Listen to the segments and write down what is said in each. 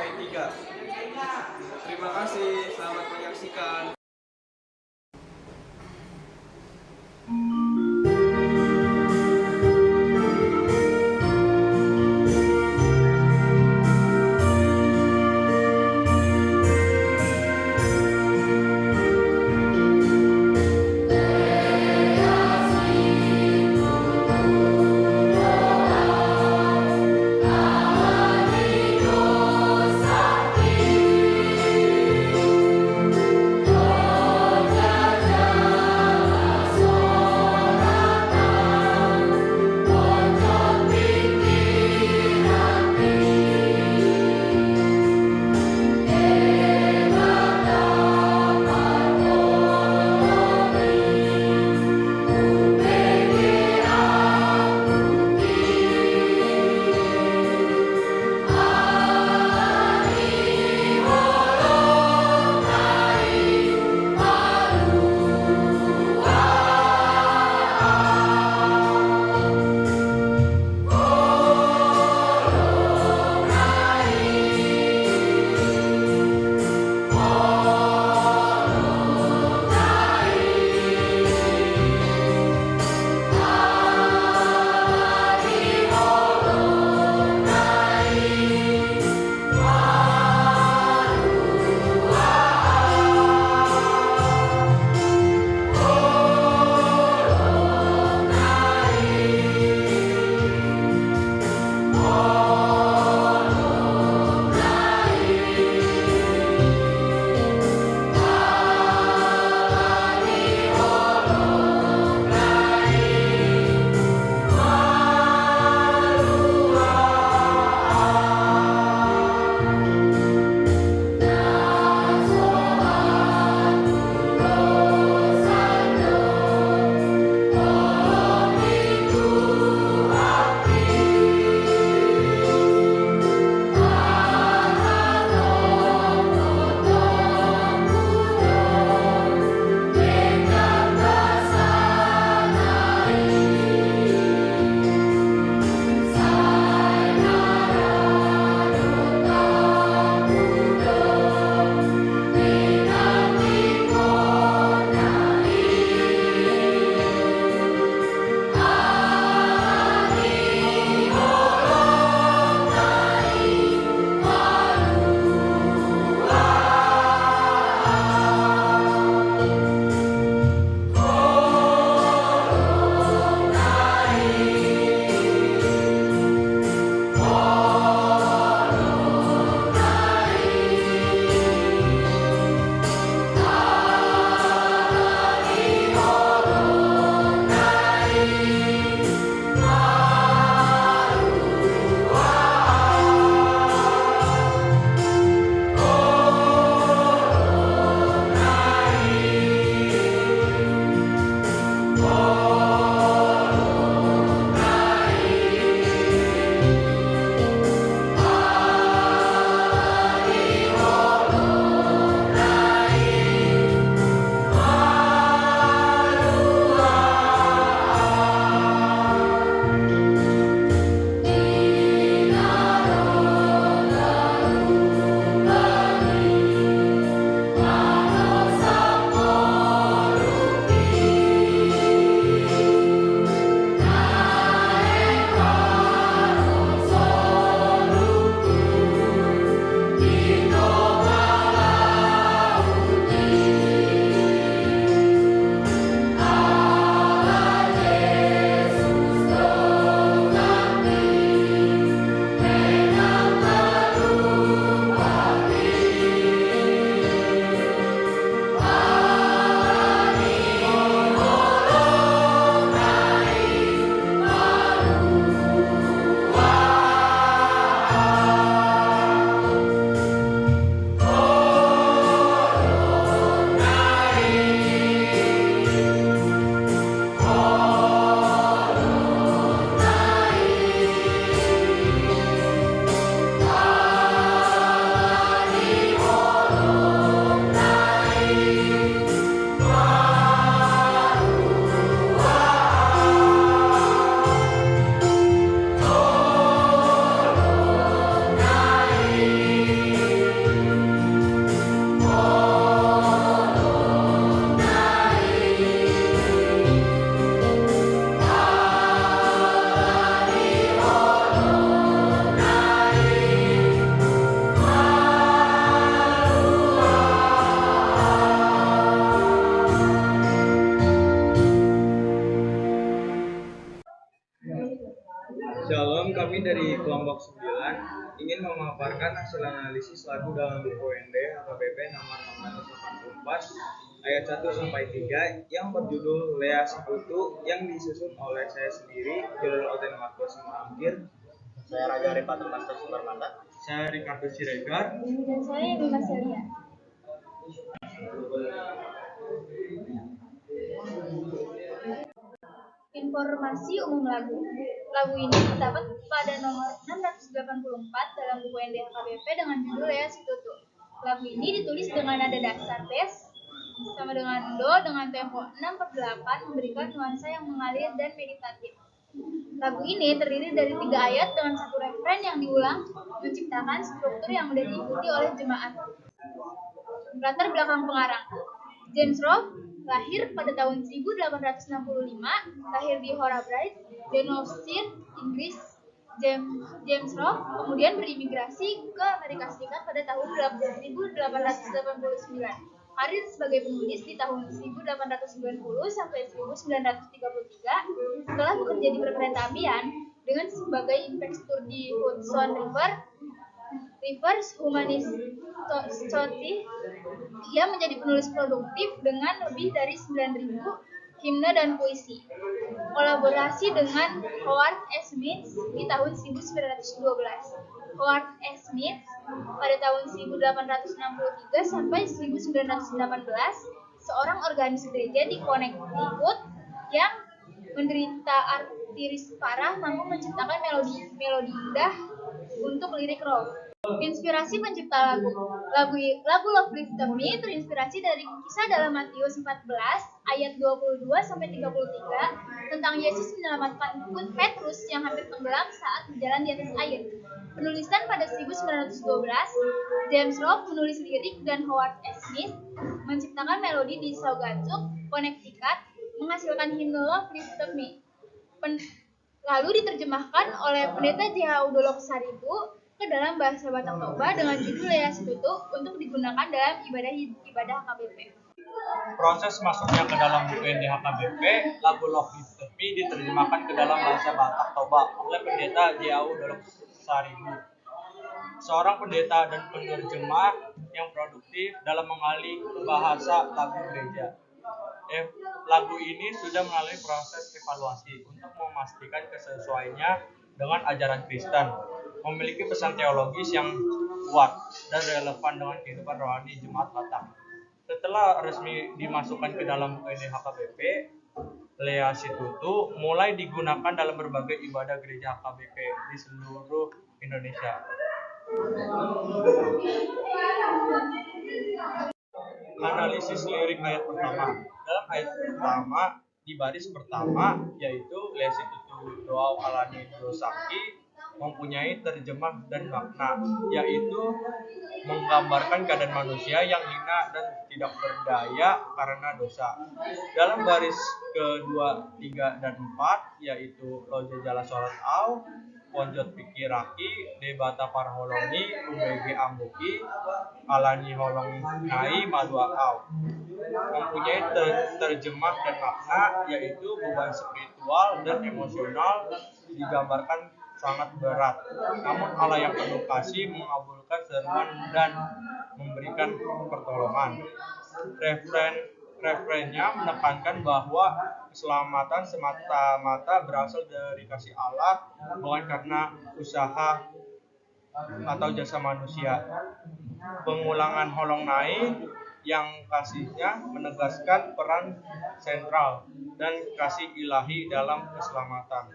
sampai 3. Terima kasih, selamat menyaksikan. membacakan hasil analisis lagu dalam buku UND HKBP nomor 684 ayat 1 sampai 3 yang berjudul Lea Sekutu yang disusun oleh saya sendiri, Jurul Oden Marcos Mangkir. Saya Raja Arifat Master Suparmata. Saya Ricardo Siregar. Dan saya Yemi Maselia. Informasi umum lagu. Lagu ini terdapat pada nomor 684 dalam buku NDHKBP dengan judul Lea Sekutu. Lagu ini ditulis dengan nada dasar bass sama dengan do dengan tempo 6/8 memberikan nuansa yang mengalir dan meditatif. Lagu ini terdiri dari 3 ayat dengan 1 refren yang diulang, menciptakan struktur yang mudah diikuti oleh jemaat. Latar belakang pengarang. James Robb lahir pada tahun 1865, lahir di Horabraith, Denonshire, Inggris. James Robb kemudian berimigrasi ke Amerika Serikat pada tahun 1889. Karir sebagai penulis di tahun 1890 sampai 1933, setelah bekerja di perkereta apian dengan sebagai inspektur di Hudson Rivers Humanist Society, ia menjadi penulis produktif dengan lebih dari 9.000 himne dan puisi. Kolaborasi dengan Howard S. Smith di tahun 1912. Howard S. Smith pada tahun 1863 sampai 1918, seorang organis gereja di Connecticut yang menderita artritis parah, mampu menciptakan melodi indah untuk lirik rock. Inspirasi pencipta lagu. Lagu Love Lifted Me terinspirasi dari kisah dalam Matius 14 ayat 22 sampai 33 tentang Yesus menyelamatkan Petrus yang hampir tenggelam saat berjalan di atas air. Penulisan pada 1912, James Robb menulis lirik dan Howard S. Smith menciptakan melodi di Saugatug, Connecticut, menghasilkan himne Love Lifted Me. Lalu diterjemahkan oleh Pendeta J.H. Udolok Saribu ke dalam bahasa Batak Toba dengan judul Lea Sekutu untuk digunakan dalam ibadah HKBP. Proses masuknya ke dalam buku NDHKBP, lagu Love Lifted Me diterjemahkan ke dalam bahasa Batak Toba oleh Pendeta J.H. Udolok Saribu, seorang pendeta dan penerjemah yang produktif dalam mengalih bahasa lagu gereja. Lagu ini sudah melalui proses evaluasi untuk memastikan kesesuaiannya dengan ajaran Kristen, memiliki pesan teologis yang kuat dan relevan dengan kehidupan rohani Jemaat Batak. Setelah resmi dimasukkan ke dalam buku HKBP, Lea Sekutu mulai digunakan dalam berbagai ibadah gereja HKBP di seluruh Indonesia. Analisis lirik ayat pertama. Dalam ayat pertama, di baris pertama, yaitu Lea Sekutu doa alani dosaki, mempunyai terjemah dan makna, yaitu menggambarkan keadaan manusia yang hina dan tidak berdaya karena dosa. Dalam baris kedua, 3, dan 4, yaitu Loja Jala Sorat Au, Ponjot Pikiraki, Debata Parholongi, UBG Ambuki, Alani Holong Nai Madua Au, mempunyai terjemah dan makna, yaitu beban spiritual dan emosional digambarkan sangat berat, namun Allah yang penuh kasih mengabulkan seruan dan memberikan pertolongan. Refrennya menekankan bahwa keselamatan semata-mata berasal dari kasih Allah, bukan karena usaha atau jasa manusia. Pengulangan Holong Nai yang kasihnya menegaskan peran sentral dan kasih ilahi dalam keselamatan.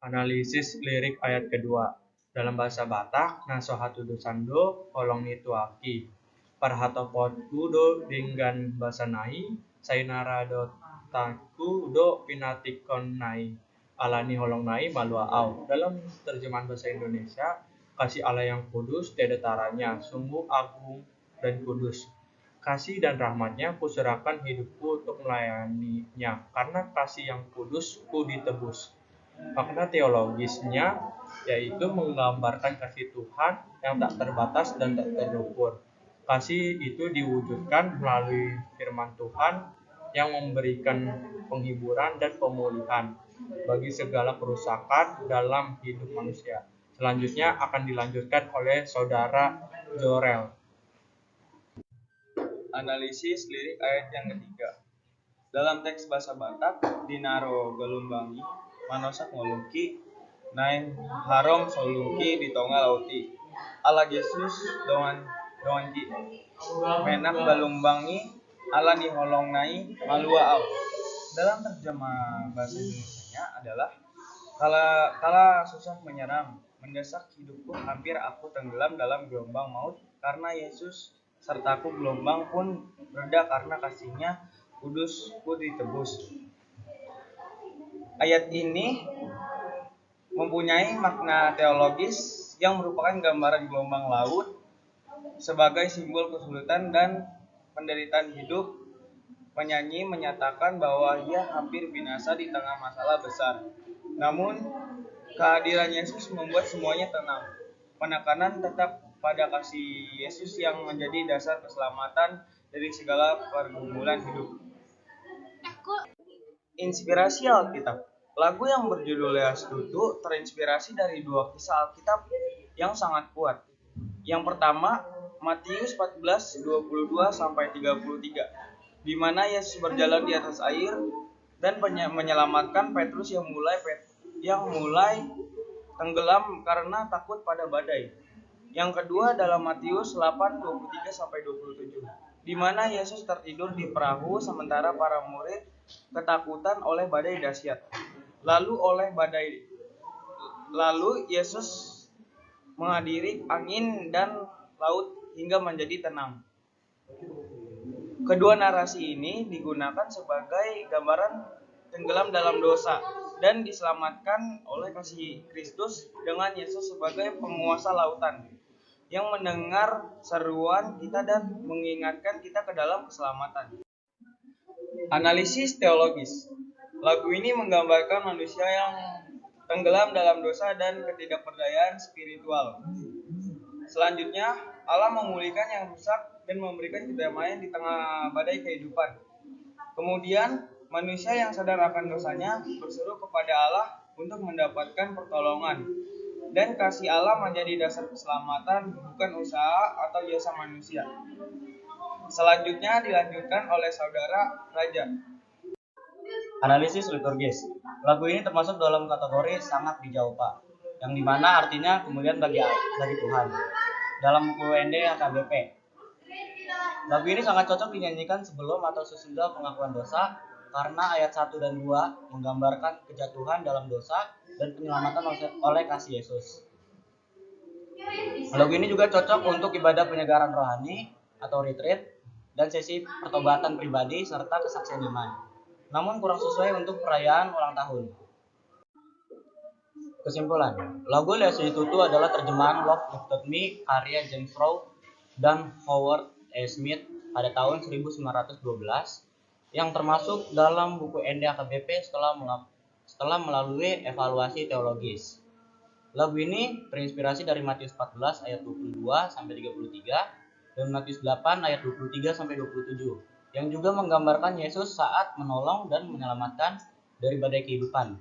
Analisis lirik ayat kedua. Dalam bahasa Batak, nasohatu dosando holong nituaki. Parhatopotku do dengan bahasa nai, sainara do taku do pinatikon nai. Alani holong nai malua au. Dalam terjemahan bahasa Indonesia, kasih Allah yang kudus tiada taranya, sungguh agung dan kudus. Kasih dan rahmatnya kuserahkan hidupku untuk melayaninya, karena kasih yang kudus ku ditebus. Makna teologisnya yaitu menggambarkan kasih Tuhan yang tak terbatas dan tak terukur. Kasih itu diwujudkan melalui firman Tuhan yang memberikan penghiburan dan pemulihan. bagi segala kerusakan dalam hidup manusia. Selanjutnya akan dilanjutkan oleh Saudara Jorel. Analisis lirik ayat yang ketiga. Dalam teks bahasa Batak, dinaro gelumbangi, manosak ngolungki, nain harom solungki di tonga lauti. Ala Yesus doan ki menak galumbangi, ala niholong nai malua au. Dalam terjemah bahasa Indonesianya adalah kala susah menyerang, mendesak hidupku, hampir aku tenggelam dalam gelombang maut, karena Yesus sertaku gelombang pun reda karena kasihnya, kudusku ditebus. Ayat ini mempunyai makna teologis yang merupakan gambaran gelombang laut sebagai simbol kesulitan dan penderitaan hidup. Penyanyi menyatakan bahwa ia hampir binasa di tengah masalah besar. Namun, kehadiran Yesus membuat semuanya tenang. Penekanan tetap pada kasih Yesus yang menjadi dasar keselamatan dari segala pergumulan hidup. Inspirasi Alkitab. Lagu yang berjudul Leas Tutu terinspirasi dari dua kisah Alkitab yang sangat kuat. Yang pertama, Matius 14:22-33, di mana Yesus berjalan di atas air dan menyelamatkan Petrus yang mulai tenggelam karena takut pada badai. Yang kedua dalam Matius 8:23-27, di mana Yesus tertidur di perahu sementara para murid ketakutan oleh badai dahsyat. Lalu Yesus menghadiri angin dan laut hingga menjadi tenang. Kedua narasi ini digunakan sebagai gambaran tenggelam dalam dosa dan diselamatkan oleh kasih Kristus dengan Yesus sebagai penguasa lautan yang mendengar seruan kita dan mengingatkan kita ke dalam keselamatan. Analisis teologis. Lagu ini menggambarkan manusia yang tenggelam dalam dosa dan ketidakberdayaan spiritual. Selanjutnya, Allah memulihkan yang rusak dan memberikan kedamaian di tengah badai kehidupan. Kemudian, manusia yang sadar akan dosanya berseru kepada Allah untuk mendapatkan pertolongan. Dan kasih Allah menjadi dasar keselamatan, bukan usaha atau jasa manusia. Selanjutnya dilanjutkan oleh Saudara Raja. Analisis liturgis. Lagu ini termasuk dalam kategori sangat dijaupa, yang dimana artinya kemuliaan bagi Tuhan. Dalam buku UND AKBP. Lagu ini sangat cocok dinyanyikan sebelum atau sesudah pengakuan dosa, karena ayat 1 dan 2 menggambarkan kejatuhan dalam dosa dan penyelamatan oleh kasih Yesus. Lagu ini juga cocok untuk ibadah penyegaran rohani atau retreat dan sesi pertobatan pribadi serta kesaksian iman. Namun kurang sesuai untuk perayaan ulang tahun. Kesimpulan, lagu Leas Tutu adalah terjemahan Love Lifted Me karya James Rowe dan Howard E. Smith pada tahun 1912 yang termasuk dalam buku ND AKBP setelah melalui evaluasi teologis. Lagu ini terinspirasi dari Matius 14 ayat 22-33 dan Matius 8 ayat 23-27 yang juga menggambarkan Yesus saat menolong dan menyelamatkan dari badai kehidupan.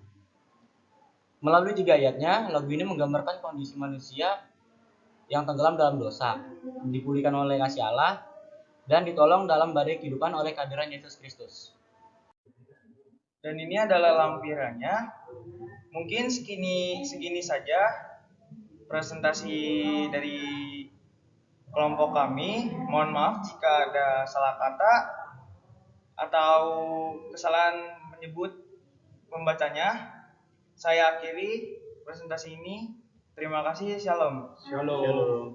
Melalui 3 ayatnya, lagu ini menggambarkan kondisi manusia yang tenggelam dalam dosa, dipulihkan oleh kasih Allah, dan ditolong dalam badai kehidupan oleh kehadiran Yesus Kristus. Dan ini adalah lampirannya. Mungkin segini saja presentasi dari kelompok kami. Mohon maaf jika ada salah kata atau kesalahan menyebut membacanya. Saya akhiri presentasi ini. Terima kasih. Shalom. Shalom.